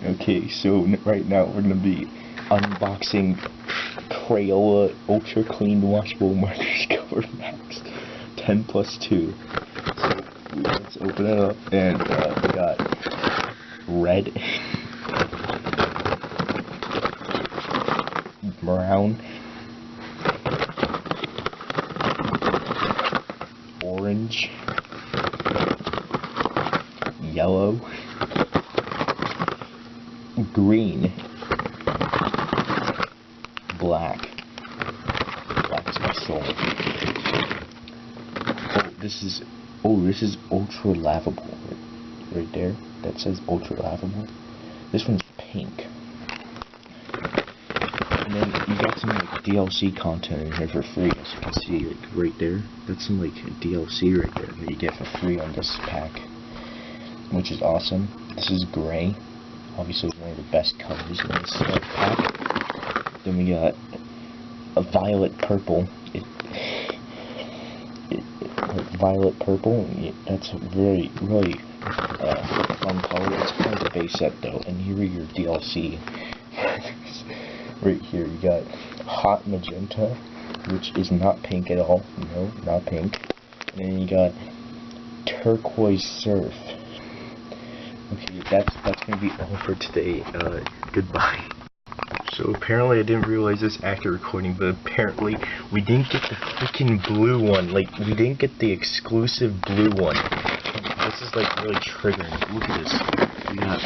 Okay, so right now we're gonna be unboxing Crayola Ultra Clean Washable Markers Cover Max 10+2. So let's open it up, and we got red, brown, orange, yellow, green, black. Black is my soul. This is ultra lavable right there. That says ultra lavable. This one's pink. And then you got some like DLC content in here for free, as you can see, like right there. That's some like DLC right there that you get for free on this pack, which is awesome. This is gray. Obviously one of the best colors in this pack. Then we got a violet purple. Like violet purple. That's a really fun color. It's part of the base set though. And here are your DLC. Right here you got hot magenta, which is not pink at all. No, not pink. And then you got turquoise surf. Okay, that's gonna be all for today. Goodbye. So apparently I didn't realize this after recording, but apparently we didn't get the freaking blue one. Like, we didn't get the exclusive blue one. This is like really triggering. Look at this. We got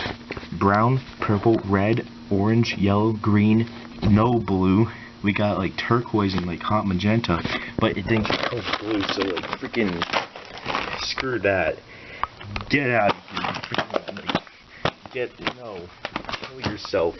brown, purple, red, orange, yellow, green, no blue. We got like turquoise and like hot magenta, but it didn't get blue, so like freaking screw that. Get out of here. Kill yourself.